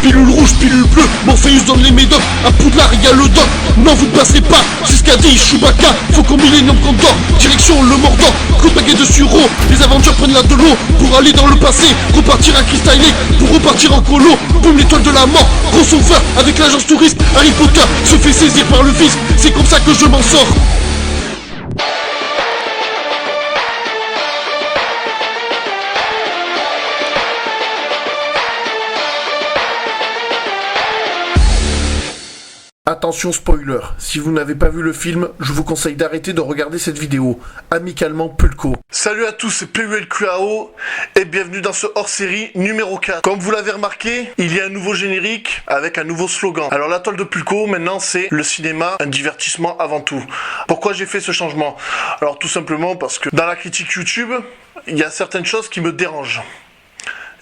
Pilule rouge, pilule bleue, Morpheus donne les médocs. À Poudlard y'a le doc, non vous ne passerez pas. C'est ce qu'a dit Chewbacca, faut qu'on Millennium Condor. Direction le Mordor, coup de baguette de Suro. Les Avengers prennent la de l'eau pour aller dans le passé. Repartir à Crystal Lake, pour repartir en colo. Boum l'étoile de la mort, crossover avec l'agence touriste. Harry Potter se fait saisir par le fisc, c'est comme ça que je m'en sors. Attention spoiler, si vous n'avez pas vu le film, je vous conseille d'arrêter de regarder cette vidéo. Amicalement Pulco. Salut à tous, c'est PULQAO et bienvenue dans ce hors-série numéro 4. Comme vous l'avez remarqué, il y a un nouveau générique avec un nouveau slogan. Alors la toile de Pulco, maintenant c'est le cinéma, un divertissement avant tout. Pourquoi j'ai fait ce changement? Alors tout simplement parce que dans la critique YouTube, il y a certaines choses qui me dérangent.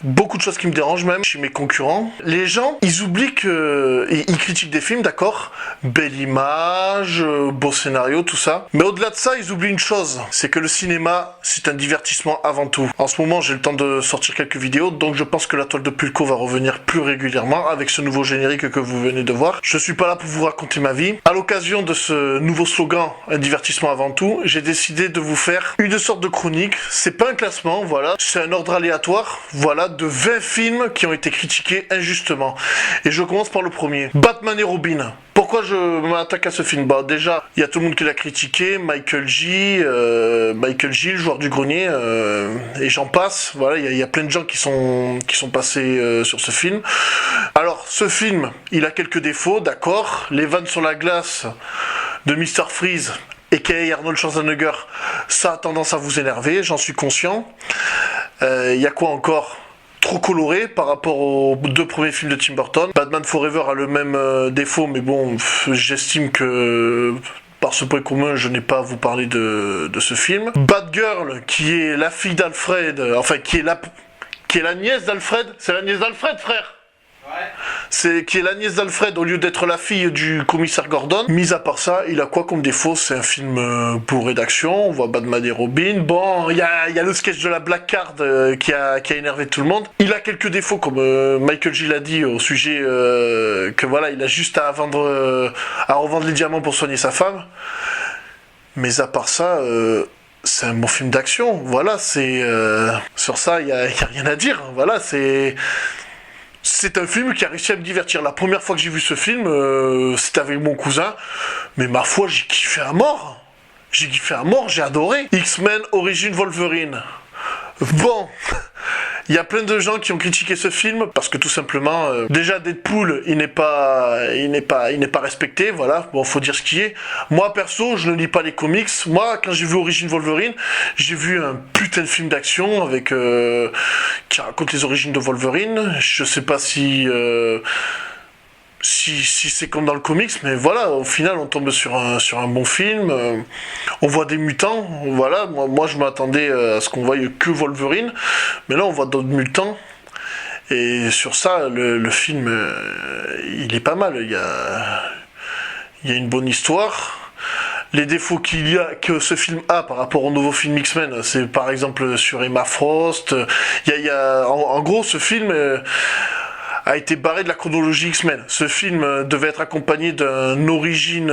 Beaucoup de choses qui me dérangent même chez mes concurrents. Les gens, ils oublient que... Ils critiquent des films, d'accord, belle image, beau scénario, tout ça. Mais au-delà de ça, ils oublient une chose. C'est que le cinéma, c'est un divertissement avant tout. En ce moment, j'ai le temps de sortir quelques vidéos, donc je pense que la toile de Pulco va revenir plus régulièrement avec ce nouveau générique que vous venez de voir. Je suis pas là pour vous raconter ma vie. À l'occasion de ce nouveau slogan, un divertissement avant tout, j'ai décidé de vous faire une sorte de chronique. C'est pas un classement, voilà. C'est un ordre aléatoire, voilà, de 20 films qui ont été critiqués injustement. Et je commence par le premier. Batman et Robin. Pourquoi je m'attaque à ce film? Bah déjà, il y a tout le monde qui l'a critiqué, Michael J, le joueur du grenier, et j'en passe. Voilà, il y a plein de gens qui sont passés sur ce film. Alors, ce film, il a quelques défauts, d'accord. Les vannes sur la glace de Mr. Freeze, a.k.a. Arnold Schwarzenegger, ça a tendance à vous énerver, j'en suis conscient. Il y a quoi encore? Trop coloré par rapport aux deux premiers films de Tim Burton. Batman Forever a le même défaut, mais bon, j'estime que par ce point commun, je n'ai pas à vous parler de ce film. Batgirl, qui est la fille d'Alfred, enfin qui est la nièce d'Alfred, c'est la nièce d'Alfred, frère. Ouais. Qui est la nièce d'Alfred au lieu d'être la fille du commissaire Gordon. Mis à part ça, il a quoi comme défaut? C'est un film bourré d'action. On voit Batman et Robin. Bon, il y a le sketch de la Black Card qui a énervé tout le monde. Il a quelques défauts, comme Michael J l'a dit au sujet que voilà, il a juste à revendre les diamants pour soigner sa femme. Mais à part ça, c'est un bon film d'action. Voilà, sur ça, il y a rien à dire. Voilà, c'est un film qui a réussi à me divertir. La première fois que j'ai vu ce film, c'était avec mon cousin. Mais ma foi, j'ai kiffé à mort. J'ai adoré. X-Men Origins Wolverine. Bon, il y a plein de gens qui ont critiqué ce film parce que tout simplement, déjà Deadpool, il n'est pas respecté, voilà. Bon, faut dire ce qui est. Moi perso, je ne lis pas les comics. Moi, quand j'ai vu Origins Wolverine, j'ai vu un putain de film d'action avec qui raconte les origines de Wolverine. Je sais pas si c'est comme dans le comics, mais voilà, au final on tombe sur un bon film, on voit des mutants, voilà, moi je m'attendais à ce qu'on voie que Wolverine, mais là on voit d'autres mutants, et sur ça, le film, il est pas mal, il y a une bonne histoire. Les défauts que ce film a par rapport au nouveau film X-Men, c'est par exemple sur Emma Frost, en gros ce film... a été barré de la chronologie X-Men. Ce film devait être accompagné d'un origine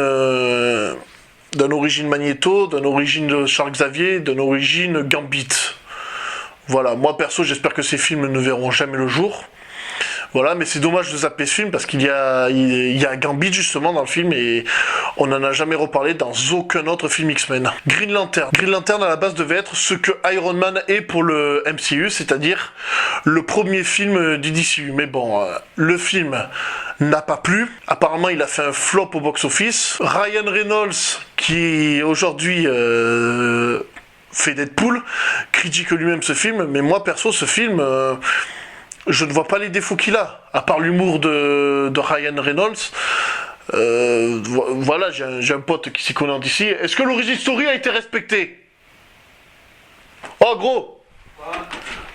Magneto, d'un origine de Charles Xavier, d'un origine Gambit. Voilà, moi perso, j'espère que ces films ne verront jamais le jour. Voilà, mais c'est dommage de zapper ce film parce qu'il y a Gambit justement dans le film et on n'en a jamais reparlé dans aucun autre film X-Men. Green Lantern à la base devait être ce que Iron Man est pour le MCU, c'est-à-dire le premier film du DCU. Mais bon, le film n'a pas plu. Apparemment, il a fait un flop au box-office. Ryan Reynolds, qui aujourd'hui fait Deadpool, critique lui-même ce film. Mais moi perso, ce film... je ne vois pas les défauts qu'il a, à part l'humour de Ryan Reynolds. Voilà, j'ai un pote qui s'y connaît en d'ici. Est-ce que l'origin story a été respectée? Oh gros,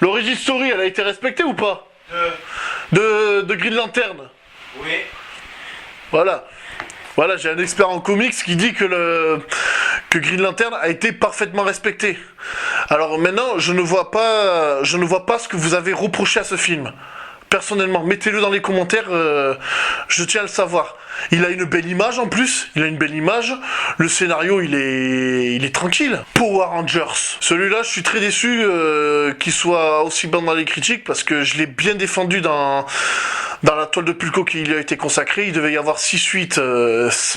l'origin story, elle a été respectée ou pas? De Green Lantern. Oui. Voilà, j'ai un expert en comics qui dit que Green Lantern a été parfaitement respecté. Alors maintenant, je ne vois pas ce que vous avez reproché à ce film. Personnellement, mettez-le dans les commentaires, je tiens à le savoir. Il a une belle image en plus, le scénario il est tranquille. Power Rangers, celui-là je suis très déçu qu'il soit aussi bon dans les critiques parce que je l'ai bien défendu dans la toile de Pulco qui lui a été consacrée. Il devait y avoir 6 suites,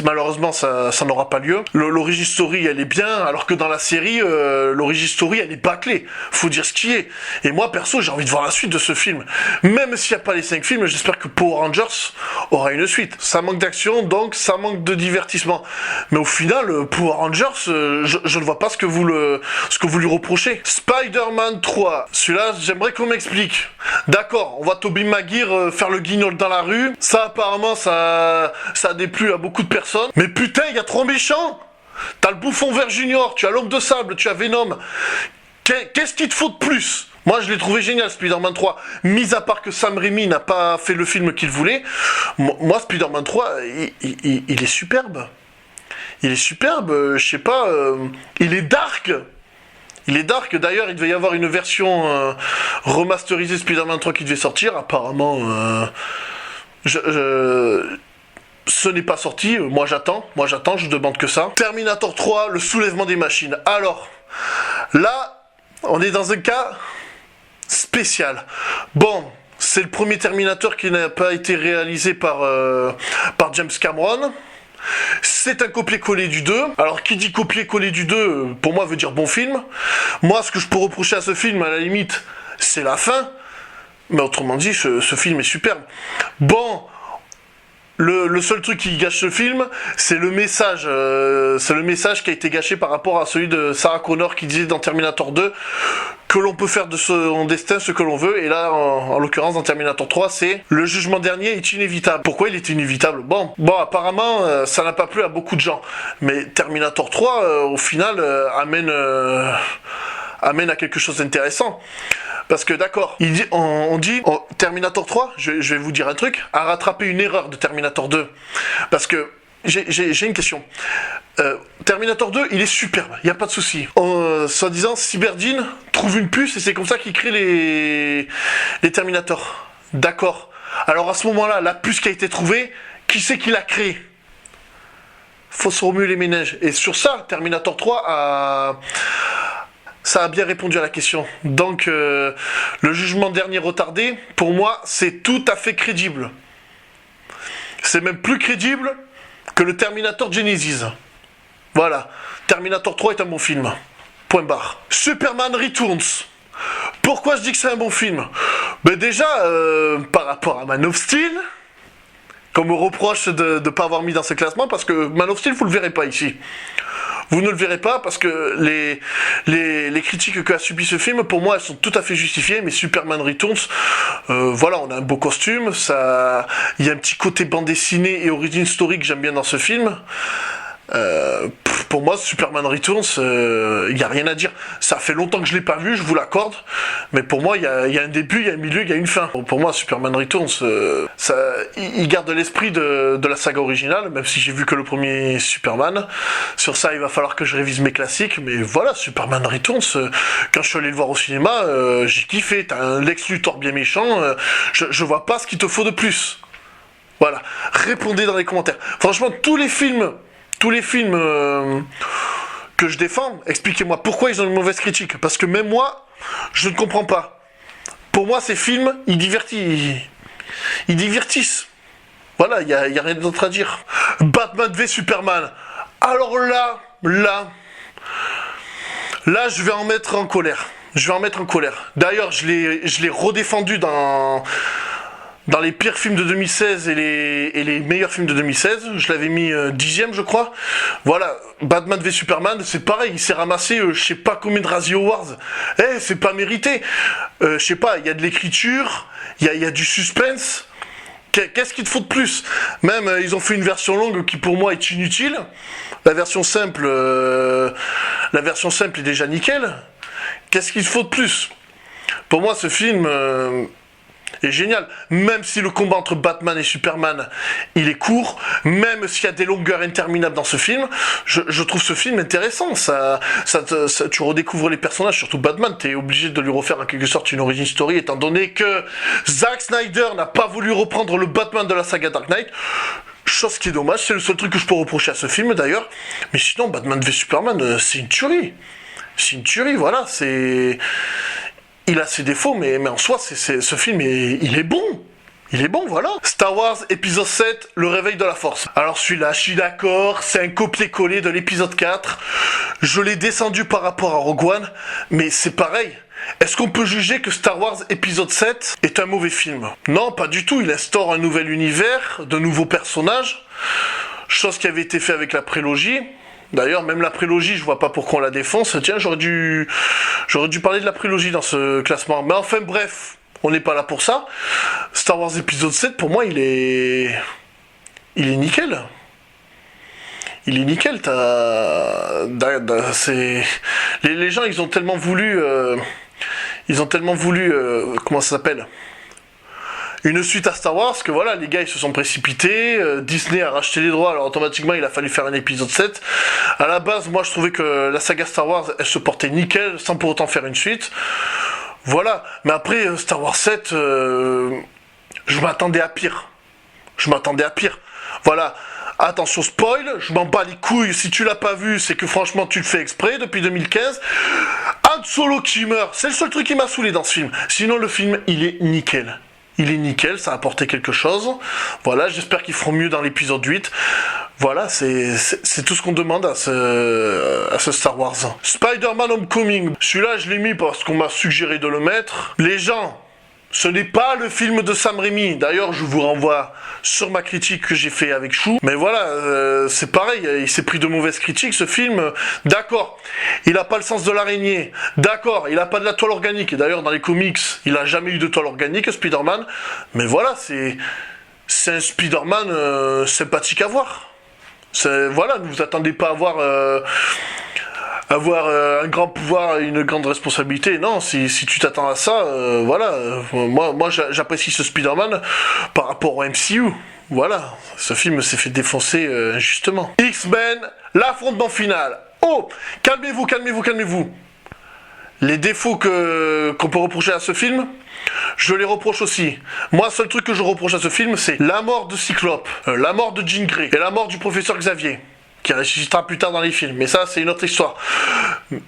malheureusement ça n'aura pas lieu. L'origin story elle est bien, alors que dans la série, l'origin story elle est bâclée, faut dire ce qui est. Et moi perso j'ai envie de voir la suite de ce film. Même s'il n'y a pas les 5 films, j'espère que Power Rangers aura une suite. Ça manque d'action, donc ça manque de divertissement. Mais au final, Power Rangers, je ne vois pas ce que vous lui reprochez. Spider-Man 3, celui-là j'aimerais qu'on m'explique. D'accord, on voit Tobey Maguire faire le guignol dans la rue. Ça apparemment ça a déplu à beaucoup de personnes. Mais putain, il y a 3 méchants. T'as le bouffon vert junior, tu as l'homme de sable, tu as Venom. Qu'est-ce qu'il te faut de plus? Moi, je l'ai trouvé génial, Spider-Man 3. Mis à part que Sam Raimi n'a pas fait le film qu'il voulait, moi, Spider-Man 3, il est superbe. Il est superbe, je sais pas, il est dark. Il est dark, d'ailleurs, il devait y avoir une version remasterisée Spider-Man 3 qui devait sortir. Apparemment, ce n'est pas sorti. Moi, j'attends, je demande que ça. Terminator 3, le soulèvement des machines. Alors, là, on est dans un cas spécial. Bon, c'est le premier Terminator qui n'a pas été réalisé par James Cameron. C'est un copier-coller du 2. Alors, qui dit copier-coller du 2, pour moi, veut dire bon film. Moi, ce que je peux reprocher à ce film, à la limite, c'est la fin. Mais autrement dit, ce film est superbe. Bon, le seul truc qui gâche ce film, c'est le message. C'est le message qui a été gâché par rapport à celui de Sarah Connor qui disait dans Terminator 2 que l'on peut faire de son destin ce que l'on veut. Et là, en l'occurrence, dans Terminator 3, c'est le jugement dernier est inévitable. Pourquoi il est inévitable? Bon, apparemment, ça n'a pas plu à beaucoup de gens. Mais Terminator 3, au final, amène à quelque chose d'intéressant. Parce que d'accord, on dit Terminator 3, je vais vous dire un truc, a rattrapé une erreur de Terminator 2. Parce que j'ai une question. Terminator 2, il est superbe, il n'y a pas de souci. Soi-disant, Cyberdine trouve une puce et c'est comme ça qu'il crée les Terminators. D'accord. Alors à ce moment-là, la puce qui a été trouvée, qui c'est qui l'a créée? Faut se remuer les méninges. Et sur ça, Terminator 3 ça a bien répondu à la question. Donc, le jugement dernier retardé, pour moi, c'est tout à fait crédible. C'est même plus crédible que le Terminator Genesis. Voilà. Terminator 3 est un bon film. Point barre. Superman Returns. Pourquoi je dis que c'est un bon film? Ben déjà, par rapport à Man of Steel, qu'on me reproche de ne pas avoir mis dans ce classement, parce que Man of Steel, vous le verrez pas ici. Vous ne le verrez pas parce que les critiques qu'a subi ce film, pour moi, elles sont tout à fait justifiées. Mais Superman Returns, voilà, on a un beau costume, il y a un petit côté bande dessinée et origin story que j'aime bien dans ce film. Pour moi, Superman Returns, il n'y a rien à dire. Ça fait longtemps que je l'ai pas vu, je vous l'accorde. Mais pour moi, il y a un début, il y a un milieu, il y a une fin. Pour moi, Superman Returns, il garde l'esprit de la saga originale, même si j'ai vu que le premier Superman. Sur ça, il va falloir que je révise mes classiques. Mais voilà, Superman Returns, quand je suis allé le voir au cinéma, j'ai kiffé. T'as un Lex Luthor bien méchant. Je vois pas ce qu'il te faut de plus. Voilà. Répondez dans les commentaires. Franchement, tous les films que je défends, expliquez-moi pourquoi ils ont une mauvaise critique. Parce que même moi, je ne comprends pas. Pour moi, ces films, ils divertissent. Voilà, il n'y a rien d'autre à dire. Batman v Superman. Alors là, je vais en mettre en colère. D'ailleurs, je l'ai redéfendu dans les pires films de 2016 et les meilleurs films de 2016, je l'avais mis 10ème je crois. Voilà, Batman v Superman, c'est pareil, il s'est ramassé je sais pas combien de Razzie Awards. C'est pas mérité. Je sais pas, il y a de l'écriture, il y a du suspense. Qu'est-ce qu'il te faut de plus? Même ils ont fait une version longue qui pour moi est inutile. La version simple est déjà nickel. Qu'est-ce qu'il te faut de plus? Pour moi ce film est génial. Même si le combat entre Batman et Superman, il est court, même s'il y a des longueurs interminables dans ce film, je trouve ce film intéressant. Tu redécouvres les personnages, surtout Batman, t'es obligé de lui refaire en quelque sorte une origin story, étant donné que Zack Snyder n'a pas voulu reprendre le Batman de la saga Dark Knight. Chose qui est dommage, c'est le seul truc que je peux reprocher à ce film d'ailleurs. Mais sinon, Batman v Superman, c'est une tuerie. C'est une tuerie, voilà, c'est... Il a ses défauts, mais en soi, ce film, il est bon. Il est bon, voilà. Star Wars épisode 7, le réveil de la force. Alors celui-là, je suis d'accord, c'est un copier-coller de l'épisode 4. Je l'ai descendu par rapport à Rogue One, mais c'est pareil. Est-ce qu'on peut juger que Star Wars épisode 7 est un mauvais film? Non, pas du tout. Il instaure un nouvel univers, de nouveaux personnages, chose qui avait été fait avec la prélogie. D'ailleurs, même la prélogie, je vois pas pourquoi on la défonce. Tiens, j'aurais dû parler de la prélogie dans ce classement. Mais enfin, bref, on n'est pas là pour ça. Star Wars épisode 7, pour moi, il est nickel. Il est nickel, les gens, ils ont tellement voulu... comment ça s'appelle, une suite à Star Wars, que voilà, les gars ils se sont précipités, Disney a racheté les droits, alors automatiquement il a fallu faire un épisode 7. À la base, moi je trouvais que la saga Star Wars, elle se portait nickel, sans pour autant faire une suite. Voilà, mais après Star Wars 7, je m'attendais à pire. Voilà. Attention spoil, je m'en bats les couilles, si tu l'as pas vu, c'est que franchement tu le fais exprès depuis 2015. Han Solo qui meurt, c'est le seul truc qui m'a saoulé dans ce film. Sinon le film, il est nickel. Il est nickel, ça a apporté quelque chose. Voilà, j'espère qu'ils feront mieux dans l'épisode 8. Voilà, c'est tout ce qu'on demande à ce Star Wars. Spider-Man Homecoming, celui-là je l'ai mis parce qu'on m'a suggéré de le mettre. Les gens... Ce n'est pas le film de Sam Raimi. D'ailleurs, je vous renvoie sur ma critique que j'ai fait avec Chou. Mais voilà, c'est pareil, il s'est pris de mauvaises critiques, ce film. D'accord, il n'a pas le sens de l'araignée. D'accord, il n'a pas de la toile organique. Et d'ailleurs, dans les comics, il n'a jamais eu de toile organique, Spider-Man. Mais voilà, c'est un Spider-Man sympathique à voir. Voilà, ne vous attendez pas à avoir un grand pouvoir et une grande responsabilité. Non, si tu t'attends à ça, voilà. Moi j'apprécie ce Spider-Man par rapport au MCU. Voilà, ce film s'est fait défoncer injustement. X-Men, l'affrontement final. Oh, calmez-vous. Les défauts qu'on peut reprocher à ce film, je les reproche aussi. Moi, seul truc que je reproche à ce film, c'est la mort de Cyclope, la mort de Jean Grey et la mort du professeur Xavier, qui ressuscitera plus tard dans les films. Mais ça, c'est une autre histoire.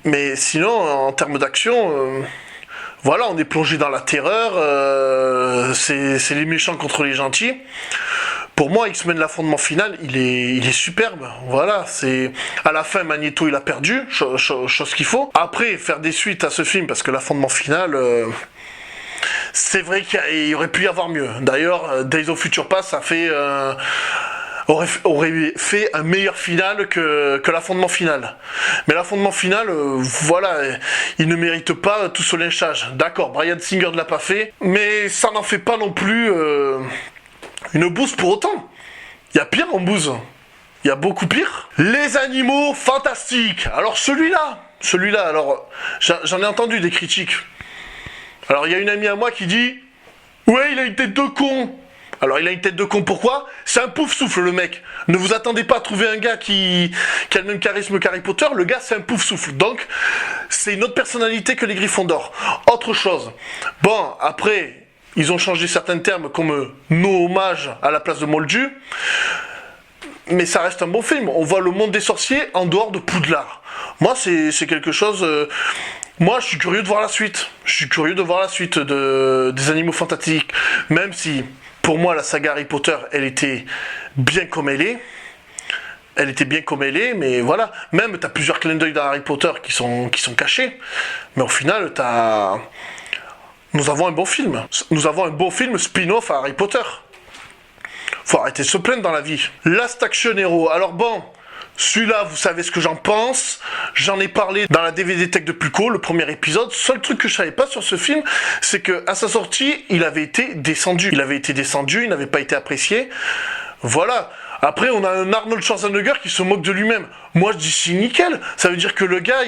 Mais sinon, en termes d'action, voilà, on est plongé dans la terreur, c'est les méchants contre les gentils. Pour moi, X-Men l'affrontement final, il est superbe. Voilà, c'est à la fin Magneto il a perdu, chose qu'il faut. Après, faire des suites à ce film, parce que l'affrontement final, c'est vrai qu'il aurait pu y avoir mieux. D'ailleurs, Days of Future Past aurait fait un meilleur final que l'affrontement final. Mais l'affrontement final, voilà, il ne mérite pas tout ce lynchage. D'accord, Bryan Singer ne l'a pas fait, mais ça n'en fait pas non plus une bouse pour autant. Il y a pire en bouse. Il y a beaucoup pire. Les animaux fantastiques. Alors celui-là, alors j'en ai entendu des critiques. Alors il y a une amie à moi qui dit « Ouais, il a une tête de con ». Alors il a une tête de con, pourquoi? C'est un pouf souffle le mec. Ne vous attendez pas à trouver un gars qui a le même charisme qu'Harry Potter. Le gars c'est un pouf souffle. Donc c'est une autre personnalité que les Griffons d'Or. Autre chose. Bon, après, ils ont changé certains termes comme nos hommages à la place de Moldu. Mais ça reste un bon film. On voit le monde des sorciers en dehors de Poudlard. Moi c'est quelque chose... Moi, je suis curieux de voir la suite. Je suis curieux de voir la suite des animaux fantastiques. Même si, pour moi, la saga Harry Potter, elle était bien comme elle est. Elle était bien comme elle est, mais voilà. Même, t'as plusieurs clins d'œil dans Harry Potter qui sont cachés. Mais au final, nous avons un bon film. Nous avons un bon film spin-off à Harry Potter. Faut arrêter de se plaindre dans la vie. Last Action Hero. Alors bon... Celui-là, vous savez ce que j'en pense. J'en ai parlé dans la DVD Tech de Pulco, le premier épisode. Seul truc que je savais pas sur ce film, c'est que à sa sortie, il avait été descendu. Il n'avait pas été apprécié. Voilà. Après, on a un Arnold Schwarzenegger qui se moque de lui-même. Moi, je dis c'est nickel. Ça veut dire que le gars,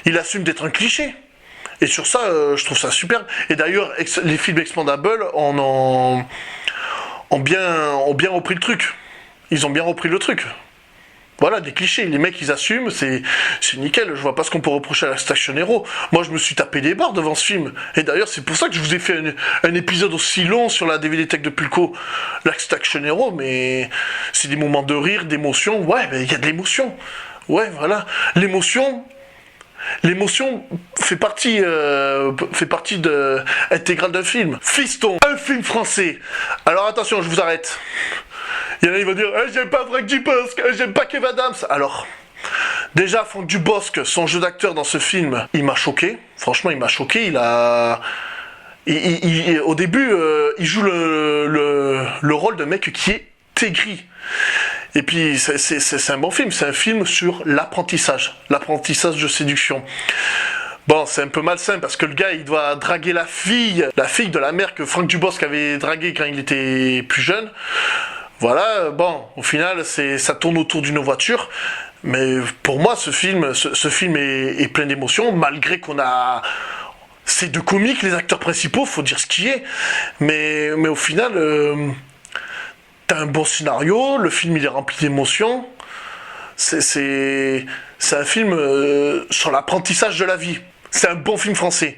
il assume d'être un cliché. Et sur ça, je trouve ça superbe. Et d'ailleurs, les films Expendables ont bien repris le truc. Ils ont bien repris le truc. Voilà, des clichés. Les mecs, ils assument, c'est nickel. Je vois pas ce qu'on peut reprocher à Last Action Hero. Moi, je me suis tapé des barres devant ce film. Et d'ailleurs, c'est pour ça que je vous ai fait un épisode aussi long sur la DVD Tech de Pulco. Last Action Hero, mais c'est des moments de rire, d'émotion. Ouais, mais il y a de l'émotion. Ouais, voilà. L'émotion fait partie intégrale d'un film. Fiston, un film français. Alors attention, je vous arrête. Il y en a qui vont dire j'aime pas Franck Dubosc, j'aime pas Kev Adams. Alors, déjà, Franck Dubosc, son jeu d'acteur dans ce film, il m'a choqué. Franchement, il m'a choqué. Au début, il joue le rôle d'un mec qui est aigri. Et puis, c'est un bon film. C'est un film sur l'apprentissage de séduction. Bon, c'est un peu malsain parce que le gars, il doit draguer la fille de la mère que Franck Dubosc avait draguée quand il était plus jeune. Voilà, bon, au final, ça tourne autour d'une voiture. Mais pour moi, ce film est plein d'émotions, malgré qu'on a... C'est deux comiques, les acteurs principaux, faut dire ce qui est. Mais au final... T'as un bon scénario, le film il est rempli d'émotions. C'est un film sur l'apprentissage de la vie. C'est un bon film français.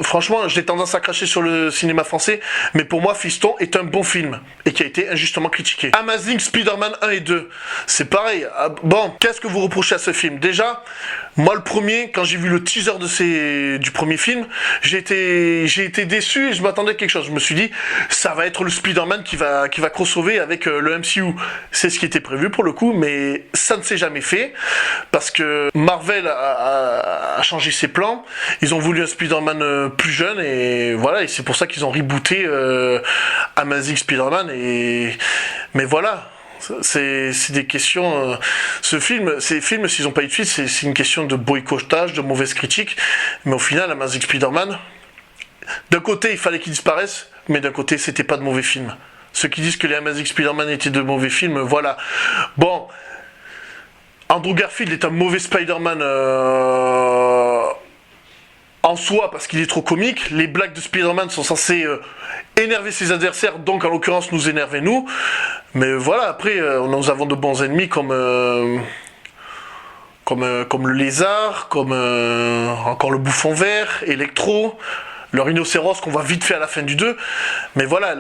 Franchement, j'ai tendance à cracher sur le cinéma français, mais pour moi, Fiston est un bon film et qui a été injustement critiqué. Amazing Spider-Man 1 et 2, c'est pareil. Bon, qu'est-ce que vous reprochez à ce film? Déjà, moi le premier, quand j'ai vu le teaser du premier film, j'ai été déçu et je m'attendais à quelque chose. Je me suis dit, ça va être le Spider-Man qui va crossover avec le MCU. C'est ce qui était prévu pour le coup, mais ça ne s'est jamais fait parce que Marvel a changé ses plans. Ils ont voulu un Spider-Man plus jeune et voilà, et c'est pour ça qu'ils ont rebooté Amazing Spider-Man mais voilà. C'est des questions. Ces films, s'ils n'ont pas eu de suite, c'est une question de boycottage, de mauvaise critique. Mais au final, Amazing Spider-Man, d'un côté, il fallait qu'il disparaisse, mais d'un côté, c'était pas de mauvais films. Ceux qui disent que les Amazing Spider-Man étaient de mauvais films, voilà. Bon, Andrew Garfield est un mauvais Spider-Man en soi parce qu'il est trop comique. Les blagues de Spider-Man sont censées énerver ses adversaires, donc en l'occurrence nous énerver nous. Mais voilà, après nous avons de bons ennemis comme le lézard, comme encore le bouffon vert, Electro, le rhinocéros qu'on voit vite fait à la fin du 2. Mais voilà,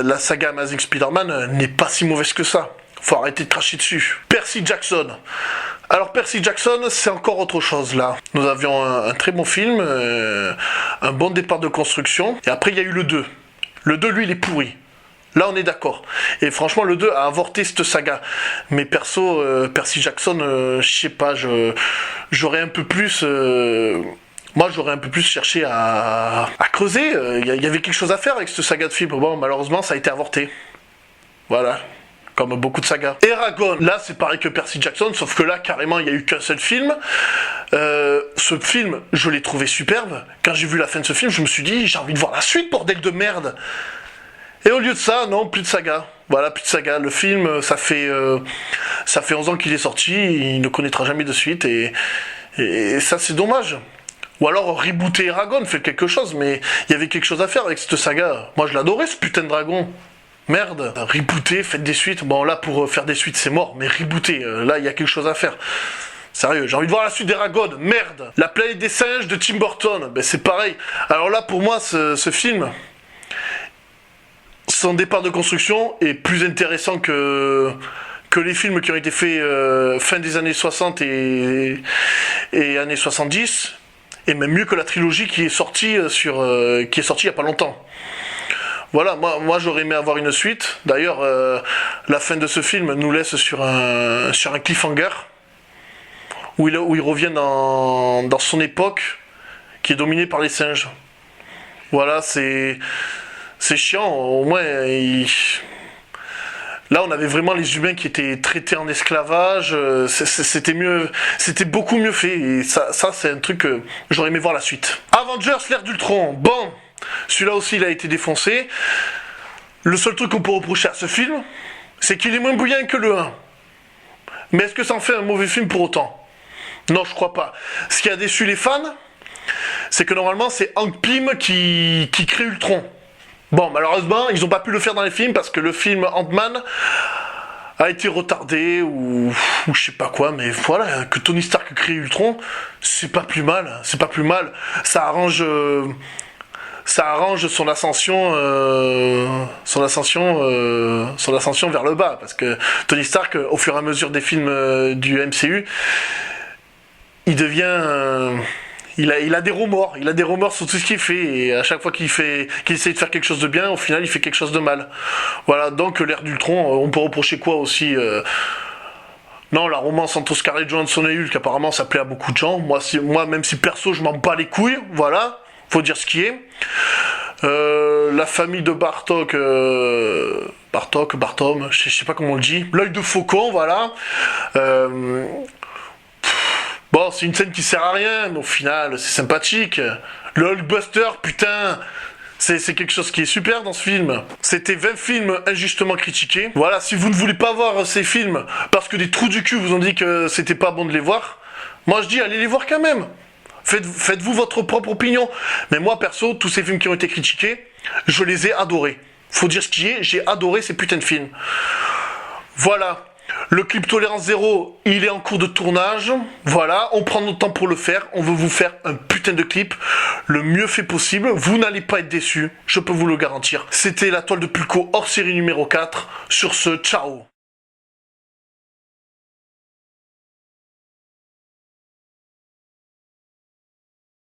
la saga Amazing Spider-Man n'est pas si mauvaise que ça. Faut arrêter de cracher dessus. Percy Jackson. Alors Percy Jackson, c'est encore autre chose là. Nous avions un très bon film, un bon départ de construction, et après il y a eu le 2. Le 2, lui, il est pourri. Là, on est d'accord. Et franchement, le 2 a avorté cette saga. Mais perso, Percy Jackson, je sais pas, j'aurais un peu plus... Moi, j'aurais un peu plus cherché à creuser. Il y avait quelque chose à faire avec cette saga de films. Bon, malheureusement, ça a été avorté. Voilà. Comme beaucoup de sagas. Eragon, là c'est pareil que Percy Jackson, sauf que là carrément il n'y a eu qu'un seul film. Ce film, je l'ai trouvé superbe. Quand j'ai vu la fin de ce film, je me suis dit, j'ai envie de voir la suite, bordel de merde. Et au lieu de ça, non, plus de saga. Voilà, plus de saga. Le film, ça fait 11 ans qu'il est sorti, il ne connaîtra jamais de suite, et ça c'est dommage. Ou alors rebooter Eragon, faire quelque chose, mais il y avait quelque chose à faire avec cette saga. Moi je l'adorais ce putain de dragon. Merde, rebooter, faites des suites. Bon là pour faire des suites c'est mort, mais rebooter, là il y a quelque chose à faire. Sérieux, j'ai envie de voir la suite d'Eragon, merde. La planète des singes de Tim Burton, ben c'est pareil. Alors là pour moi ce film, son départ de construction est plus intéressant que les films qui ont été faits fin des années 60 et années 70, et même mieux que la trilogie qui est sortie il y a pas longtemps. Voilà, moi j'aurais aimé avoir une suite. D'ailleurs, la fin de ce film nous laisse sur un cliffhanger où il revient dans son époque qui est dominée par les singes. Voilà, c'est chiant. Au moins, là on avait vraiment les humains qui étaient traités en esclavage. C'était beaucoup mieux fait. Et ça c'est un truc que j'aurais aimé voir la suite. Avengers, l'ère d'Ultron. Bon. Celui-là aussi, il a été défoncé. Le seul truc qu'on peut reprocher à ce film, c'est qu'il est moins bouillant que le 1. Mais est-ce que ça en fait un mauvais film pour autant? Non, je crois pas. Ce qui a déçu les fans, c'est que normalement c'est Hank Pym qui crée Ultron. Bon, malheureusement, ils n'ont pas pu le faire dans les films parce que le film Ant-Man a été retardé ou je sais pas quoi, mais voilà, que Tony Stark crée Ultron, c'est pas plus mal, ça arrange son ascension vers le bas, parce que Tony Stark, au fur et à mesure des films du MCU, il devient il a des remords, sur tout ce qu'il fait, et à chaque fois qu'il essaie de faire quelque chose de bien, au final il fait quelque chose de mal. Voilà, donc l'ère d'Ultron, on peut reprocher quoi aussi non, la romance entre Scarlett Johansson et Hulk, apparemment ça plaît à beaucoup de gens. Moi même si perso je m'en bats les couilles, voilà, faut dire ce qui est. La famille de Bartok, Bartom, je sais pas comment on le dit, l'œil de faucon, voilà. Bon, c'est une scène qui sert à rien, mais au final, c'est sympathique. Le Hulkbuster, putain, c'est quelque chose qui est super dans ce film. C'était 20 films injustement critiqués. Voilà, si vous ne voulez pas voir ces films parce que des trous du cul vous ont dit que c'était pas bon de les voir, moi je dis allez les voir quand même. Faites-vous votre propre opinion. Mais moi, perso, tous ces films qui ont été critiqués, je les ai adorés. Faut dire ce qui est, j'ai adoré ces putains de films. Voilà. Le clip Tolérance Zéro, il est en cours de tournage. Voilà, on prend notre temps pour le faire. On veut vous faire un putain de clip le mieux fait possible. Vous n'allez pas être déçus, je peux vous le garantir. C'était la toile de Pulco hors série numéro 4. Sur ce, ciao.